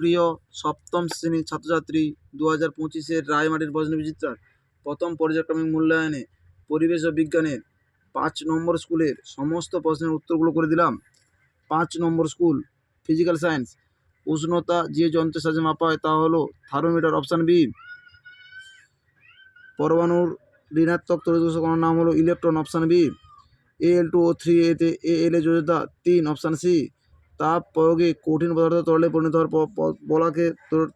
প্রিয় সপ্তম শ্রেণীর ছাত্রছাত্রী, 2025-এর রায়মাটির প্রশ্ন বিচিত্রার প্রথম পর্যায়ক্রমিক মূল্যায়নে পরিবেশ ও বিজ্ঞানের 5 নম্বর স্কুলের সমস্ত প্রশ্নের উত্তরগুলো করে দিলাম। 5 নম্বর স্কুল ফিজিক্যাল সায়েন্স। উষ্ণতা যে যন্ত্রের সাহায্যে মাপা হয় তা হলো থার্মোমিটার, অপশান বি। পরমাণুর ঋণাত্মক তড়িৎ কণার নাম হলো ইলেকট্রন, অপশান বি। Al2O3 এতে Al এর যোজ্যতা 3, অপশান সি। তাপ প্রয়োগে কঠিন পদার্থ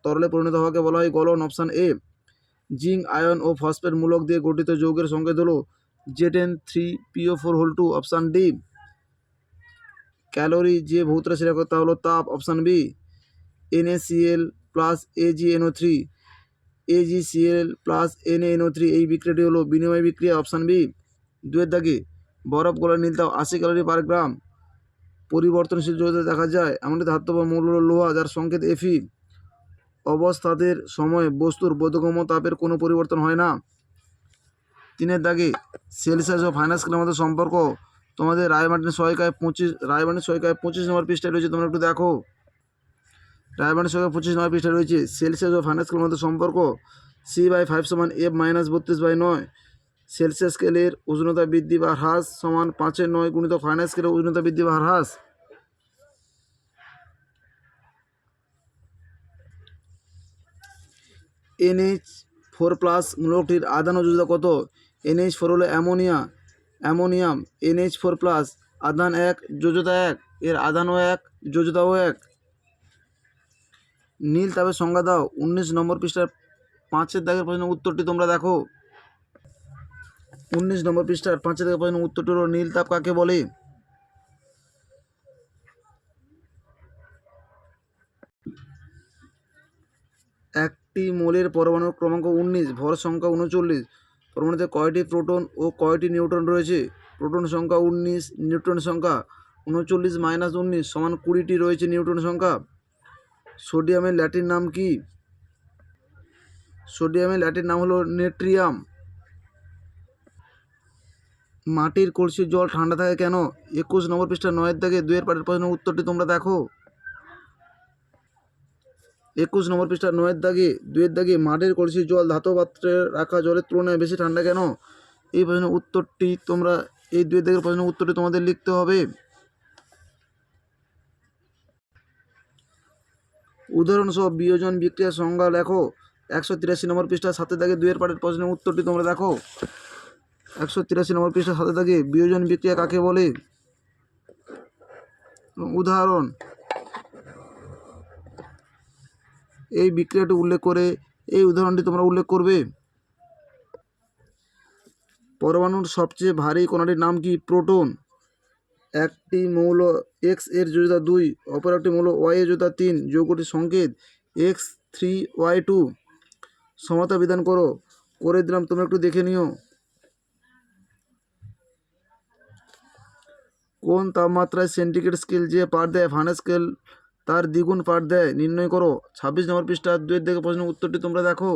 তরলে পরিণত হওয়াকে বলা হয় গলন, অপশান এ। জিঙ্ক আয়ন ও ফসফেট মূলক দিয়ে গঠিত যৌগের সংকেত হলো Zn3PO4 2, অপশান ডি। ক্যালোরি যে ভৌত রাশির একক তা হলো তাপ, option B. NaCl plus AgNO3 AgCl plus NaNO3 এই বিক্রিয়াটি হলো বিনিময় বিক্রিয়া, অপশান বি। 2 দাগে বরফ গলায় নীল তাপ 80 ক্যালোরি পার গ্রাম। পরিবর্তনশীল যৌগতে দেখা যায় এমনটি ধাতব মৌল হলো লোহা, যার সংকেত Fe। অবস্থাতের সময় বস্তুর বোধগম্য তাপের কোনো পরিবর্তন হয় না। 3 দাগে সেলসিয়াস ও ফারেনহাইট স্কেলের মধ্যে সম্পর্ক তোমাদের রায়মার্টিনের সহায়িকায় 25 নম্বর পৃষ্ঠায় রয়েছে, তোমরা একটু দেখো। রায়মার্টিনের সহায়িকায় 25 নম্বর পৃষ্ঠায় রয়েছে সেলসিয়াস ও ফারেনহাইট স্কেলের মধ্যে সম্পর্ক C/5 = F-32/9। সেলসিয়াস স্কেলের উষ্ণতা বৃদ্ধি বা হ্রাস সমান 5/9 গুণিত ফারেনহাইট স্কেলের উষ্ণতা বৃদ্ধি বা হ্রাস। NH4+ মূলকটির আধান ও যোজ্যতা কত? NH4 হলো অ্যামোনিয়াম। NH4+, আধান 1, যোজ্যতা 1, এর আধানও 1, যোজ্যতাও 1। নীল তাপের সংজ্ঞা দাও। 19 নম্বর পৃষ্ঠার 5 দাগের প্রশ্নের উত্তরটি তোমরা দেখো। 19 নম্বর পৃষ্ঠার 5 দাগের প্রশ্নের উত্তরটি হলো নীল তাপ কাকে বলে? একটি মোলের পরমাণুর ক্রমাঙ্ক 19, ভর সংখ্যা 39। পরমাণুতে কয়টি প্রোটন ও কয়টি নিউট্রন রয়েছে? প্রোটন সংখ্যা 19, নিউট্রন সংখ্যা 39 - 19 সমান 20টি রয়েছে নিউট্রন সংখ্যা। সোডিয়ামের ল্যাটিন নাম কি? সোডিয়ামের ল্যাটিন নাম হলো নেট্রিয়াম। মাটির কলসির জল ঠান্ডা থাকে কেন? 21 নম্বর পৃষ্ঠা 9 দাগে 2 পাটের প্রশ্নের উত্তরটি তোমরা দেখো। 21 নম্বর পৃষ্ঠা 9 দাগে 2 দাগে মাটির কলসির জল ধাতব পাত্রে রাখা জলের তুলনায় বেশি ঠান্ডা কেন? এই প্রশ্নের উত্তরটি তোমরা এই 2 দাগের প্রশ্নের উত্তরটি তোমাদের লিখতে হবে। উদাহরণসহ বিয়োজন বিক্রিয়ার সংজ্ঞা লেখো। 183 নম্বর পৃষ্ঠা 7 দাগে 2 পাটের প্রশ্নের উত্তরটি তোমরা দেখো। 183 নম্বর পৃষ্ঠা 7 দাগে বিয়োজন বিক্রিয়া কাকে বলে? উদাহরণ, এই বিক্রিয়াটি উল্লেখ করে এই উদাহরণটি তোমরা উল্লেখ করবে। পরমাণুর সবচেয়ে ভারী কণাটির নাম কি? প্রোটন। একটি মৌল X এর যোজ্যতা 2, অপর একটি মৌল Y এর যোজ্যতা 3, যৌগটির সংকেত X3Y2। সমতা বিধান করে দিলাম, তোমরা একটু দেখে নিও। কোন তাপমাত্রায় সেন্টিগ্রেড স্কেল যে পাঠ দেয় ফারেনহাইট স্কেল তার দ্বিগুণ পাঠ দেয়, নির্ণয় করো। 26 নম্বর পৃষ্ঠা 2 দাগের প্রশ্নের উত্তরটি তোমরা দেখো।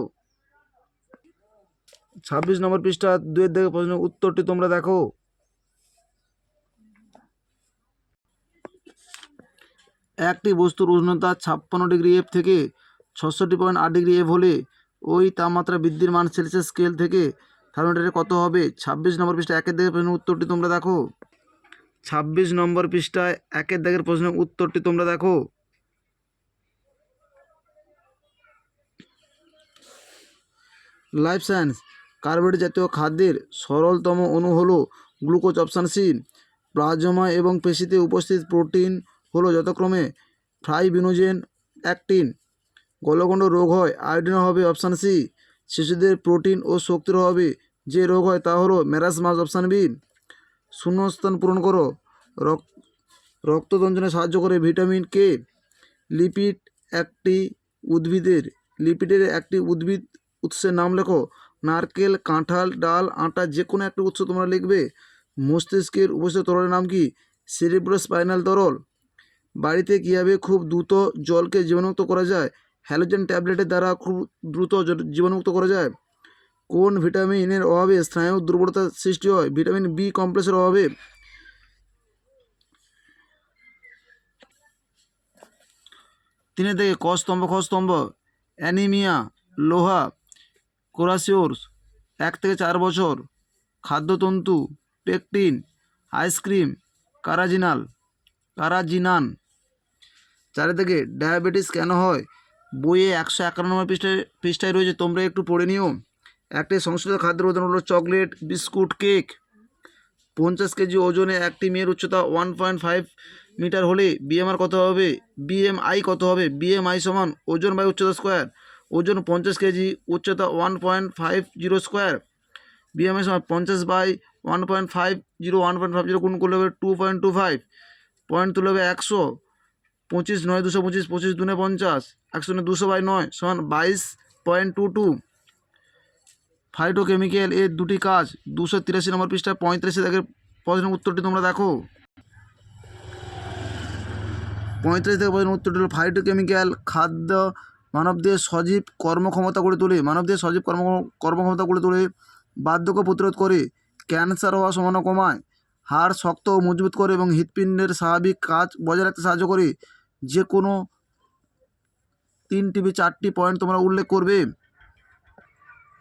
26 নম্বর পৃষ্ঠা 2 দাগের প্রশ্নের উত্তরটি তোমরা দেখো। একটি বস্তুর উষ্ণতা 56 ডিগ্রি F থেকে 66.8 ডিগ্রি F হলে ওই তাপমাত্রা বৃদ্ধির মান সেলসিয়াস স্কেল থেকে থার্মোমিটারে কত হবে? 26 নম্বর পৃষ্ঠা 1 দাগের প্রশ্নের উত্তরটি তোমরা দেখো। 26 নম্বর পৃষ্ঠায় 1 দাগের প্রশ্নের উত্তরটি তোমরা দেখো। Life science. কার্বোহাইড্রেট জাতীয় খাদ্যের সরলতম অণু হলো গ্লুকোজ, অপশান সি। প্লাজমা এবং পেশিতে উপস্থিত প্রোটিন হলো যথাক্রমে ফাইব্রিনোজেন, অ্যাক্টিন। গলগণ্ড রোগ হয় আয়োডিনের অভাবে, অপশান সি। শিশুদের প্রোটিন ও শক্তির অভাবে যে রোগ হয় তা হলো ম্যারাসমাস, অপশান বি। শূন্যস্থান পূরণ করো। রক্ত তঞ্চনে সাহায্য করে ভিটামিন কে। লিপিডের একটি উদ্ভিদ উৎসের নাম লেখো। নারকেল, কাঁঠাল, ডাল, আটা, যে কোনো একটি উৎস তোমরা লিখবে। মস্তিষ্কের উপস্থিত তরলের নাম কি? সেরিব্রোস্পাইনাল তরল। বাড়িতে কীভাবে খুব দ্রুত জলকে জীবাণুমুক্ত করা যায়? হ্যালোজেন ট্যাবলেটের দ্বারা খুব দ্রুত জীবাণুমুক্ত করা যায়। কোন ভিটামিনের অভাবে স্নায়ুর দুর্বলতার সৃষ্টি হয়? ভিটামিন বি কমপ্লেক্সের অভাবে। 3 থেকে ক স্তম্ভ খ স্তম্ভ অ্যানিমিয়া, লোহা, কোরাসিওরস 1 থেকে 4 বছর, খাদ্যতন্তু, পেকটিন, আইসক্রিম, কারাজিনান। 4 থেকে ডায়াবেটিস কেন হয়, বইয়ে 151 পৃষ্ঠায় রয়েছে, তোমরা একটু পড়ে নিও। একটি সংশ্লিষ্ট খাদ্যের উদাহরণ হলো চকলেট, বিস্কুট, কেক। 50 কেজি ওজনে একটি মেয়ের উচ্চতা 1.5 মিটার হলে বিএমআই কত হবে? বিএমআই সমান ওজন বাই উচ্চতা স্কোয়ার। ওজন 50 কেজি, উচ্চতা 1.50 স্কোয়ার। বিএমআই সমান 50 বাই 1.50 গুণ করলে হবে 2.25। পয়েন্ট তুলে হবে 100। 25 9 225, 25 দুনে 50, 100 200 বাই 9 সমান 22.22। ফাইটোকেমিক্যাল এর দুটি কাজ 283 নম্বর পৃষ্ঠা 35 থেকে প্রশ্নের উত্তরটি তোমরা দেখো। 35 থেকে প্রশ্নের উত্তরটি হলো ফাইটোকেমিক্যাল খাদ্য মানবদেহের সজীব কর্মক্ষমতা গড়ে তোলে, বার্ধক্য প্রতিরোধ করে, ক্যান্সার হওয়ার সম্ভাবনা কমায়, হাড় শক্ত ও মজবুত করে এবং হৃৎপিণ্ডের স্বাভাবিক কাজ বজায় রাখতে সাহায্য করে। যে কোনো 3টি পয়েন্ট তোমরা উল্লেখ করবে।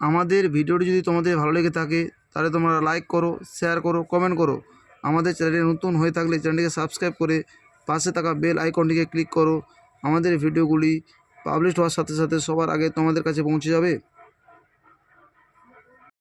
আমাদের ভিডিওটি যদি তোমাদের ভালো লেগে থাকে তাহলে তোমরা লাইক করো, শেয়ার করো, কমেন্ট করো। আমাদের চ্যানেলে নতুন হয়ে থাকলে চ্যানেলটিকে সাবস্ক্রাইব করে পাশে থাকা বেল আইকনটিকে ক্লিক করো। আমাদের ভিডিওগুলি পাবলিশ হওয়ার সাথে সাথে সবার আগে তোমাদের কাছে পৌঁছে যাবে।